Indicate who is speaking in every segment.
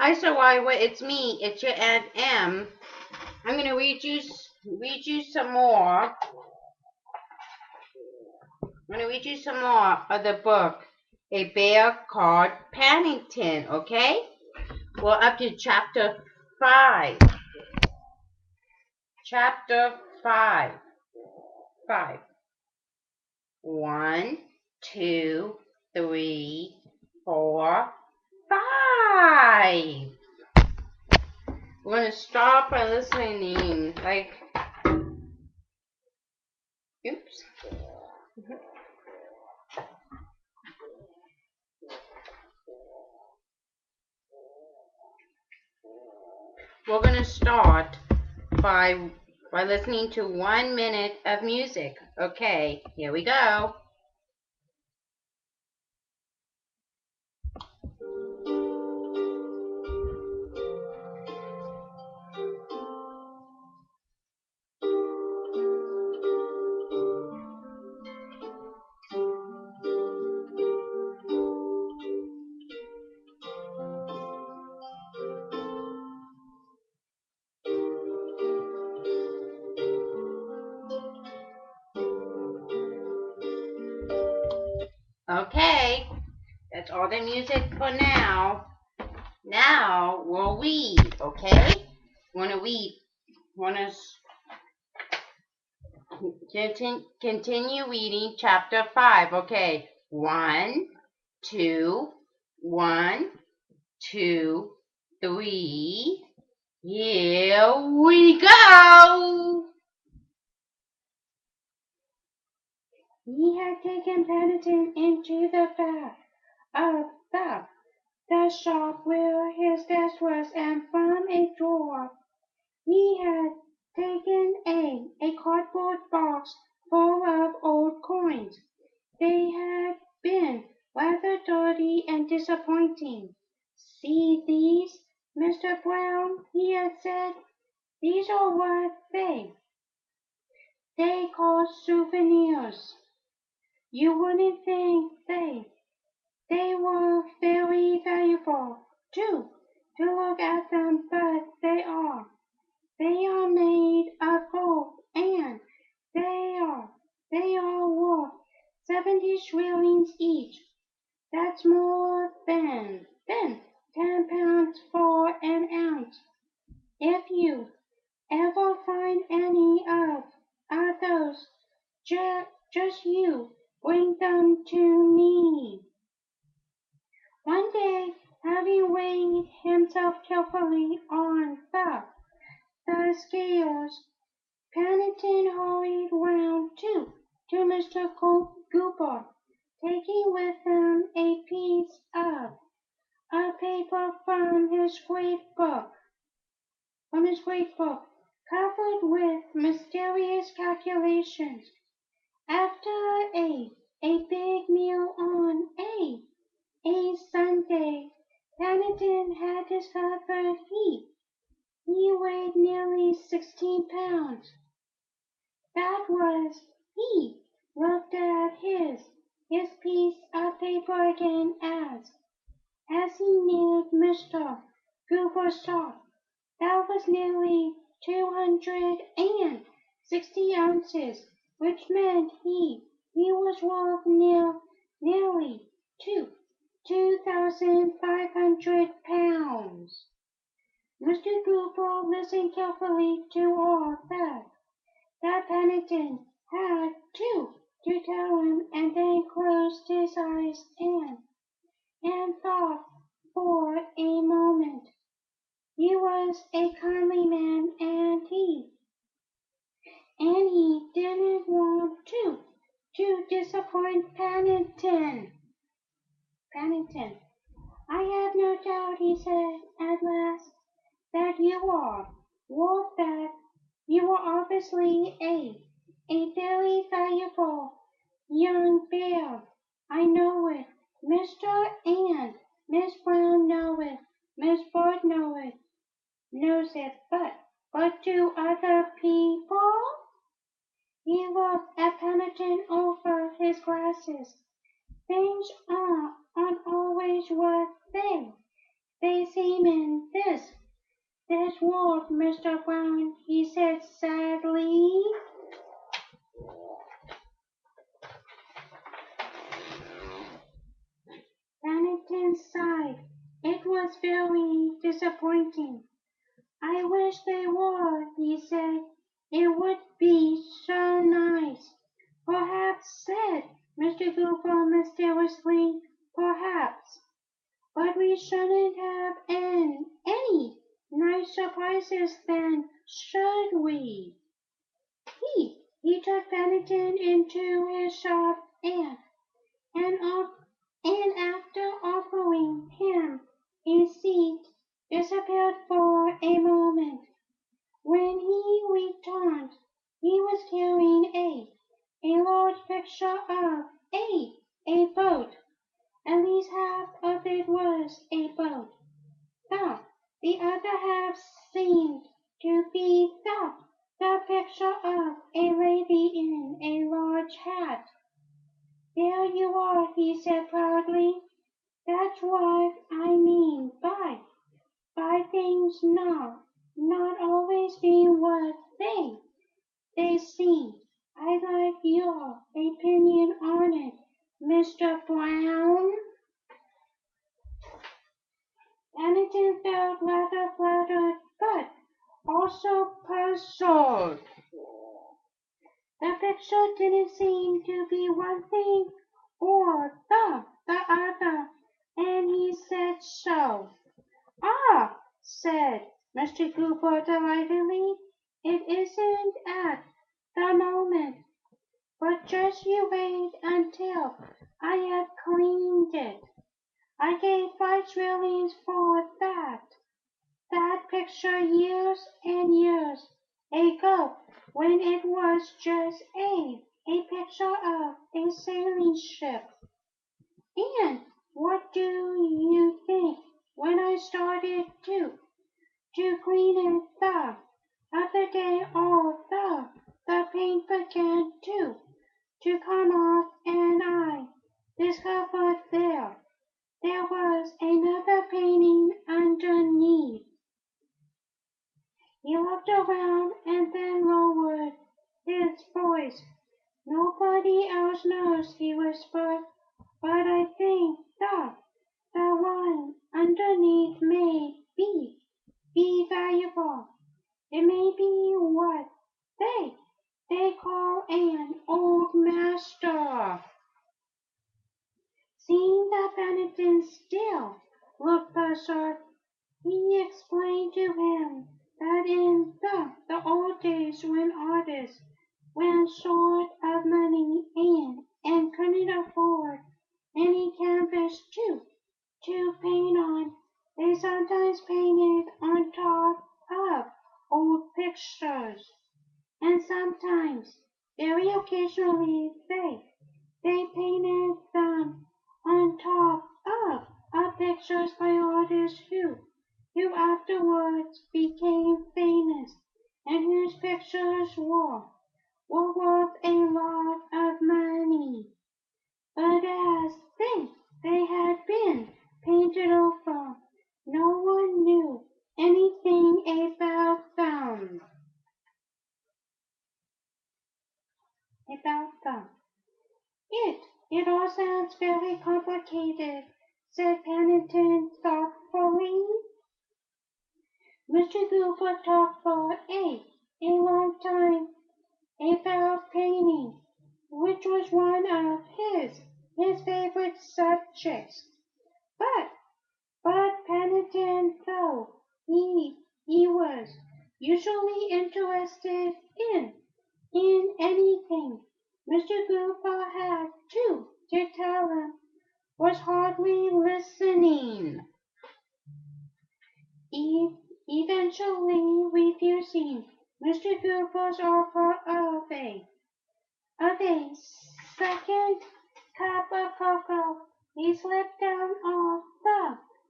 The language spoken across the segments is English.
Speaker 1: Hi, Soraya. It's me. It's your Aunt M. I'm gonna read you some more. I'm gonna read you some more of the book, A Bear Called Paddington. Okay, we're up to chapter 5. Chapter 5. 5. 1, 2, 3, 4, 5. We're gonna start by listening. Oops. We're gonna start by listening to 1 minute of music. Okay, here we go. Okay, that's all the music for now. Now we'll read, okay? Wanna continue reading chapter 5, okay? 1, 2, 1, 2, 3. Here we go! He had taken Paddington into the back of the shop where his desk was, and from a drawer he had taken a cardboard box full of old coins. They had been rather dirty and disappointing. "See these, Mr. Brown," he had said. "These are what they call souvenirs. You wouldn't think they were very valuable, too, to look at them, but they are. They are made of gold, and they are worth 70 shillings each. That's more than 10 pounds for an ounce. If you ever find any of those, just you bring them to me." One day, having weighed himself carefully on the scales, Paddington hurried round to Mr. Cooper, taking with him a piece of paper from his great book, covered with mysterious calculations. After a big meal on a Sunday, Paddington had discovered he weighed nearly 16 pounds. That was, he looked at his piece of paper again as he neared Mr. Cooper's shop. That was nearly 260 ounces, which meant he was worth nearly 2,500 pounds. Mr. Cooper listened carefully to all that Paddington had to tell him, and then closed his eyes and thought for a moment. He was a kindly man, and he didn't want to disappoint Paddington. "Paddington, I have no doubt," he said at last, "that you are obviously a very valuable young bear. I know it. Mr. and Miss Brown know it. Miss Bird knows it, but do other people?" He looked at Paddington over his glasses. "Things aren't always what they place him in this world, Mr. Brown, he said sadly. Paddington sighed. It was very disappointing. I wish they were, he said. It would be so nice. Perhaps, said Mr. Goofy mysteriously, perhaps. But we shouldn't have any nice surprises then, should we? He took Paddington into his shop and, off, and after offering him a seat, disappeared for a moment. When he returned, he was carrying a large picture of a boat. At least half of it was a boat. The other half seemed to be the picture of a lady in a large hat. There you are, he said proudly. That's what I mean by things not always being what they seem. I'd like your opinion on it, Mr. Brown. Paddington felt rather flattered, but also puzzled. The picture didn't seem to be one thing or the other, and he said so. Ah, said Mr. Cooper delightedly, it isn't at the moment, but just you wait until I have cleaned it. I gave 5 shillings for that picture years and years ago when it was just a picture of a sailing ship. And what do you think when I started to clean it the other day all the paint began to come off and I discovered there was another painting underneath. He looked around and then lowered his voice. Nobody else knows, he whispered, but I think the one underneath may be valuable. It may be what they call an old master. Seeing that Paddington still looked puzzled, he explained to him that in the old days when artists went short of money and couldn't afford any canvas to paint on, they sometimes painted on top of old pictures, and sometimes, very occasionally, they painted them on top of pictures by artists who afterwards became famous and whose pictures were worth a lot of money. But as they had been painted over, no one knew anything about them. It all sounds very complicated, said Paddington thoughtfully. Mr. Cooper talked for a long time about painting, which was one of his favorite subjects. But Paddington, though he was usually interested in anything Mr. Cooper had to tell him, was hardly listening. Eventually refusing Mr. Cooper's offer of a second cup of cocoa, he slipped down off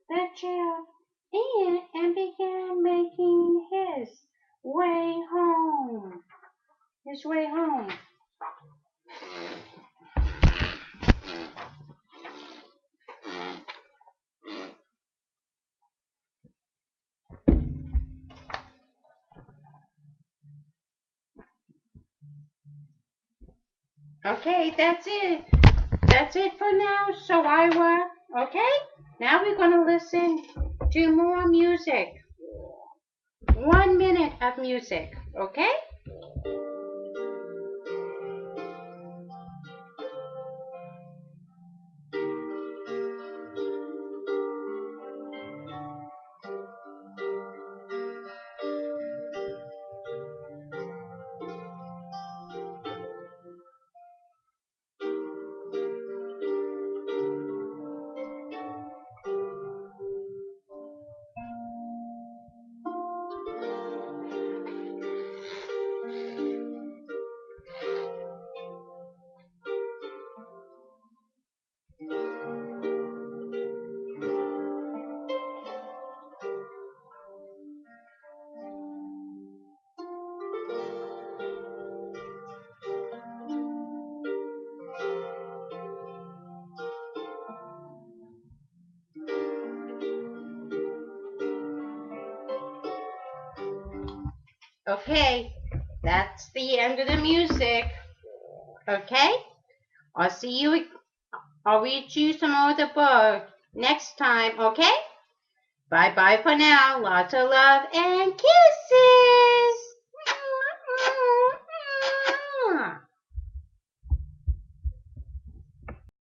Speaker 1: the chair and began making his way home. Okay, that's it. That's it for now, Soraya. Okay? Now we're going to listen to more music. 1 minute of music. Okay? Okay. That's the end of the music. Okay? I'll see you. I'll read you some more of the book next time. Okay? Bye bye for now. Lots of love and kisses.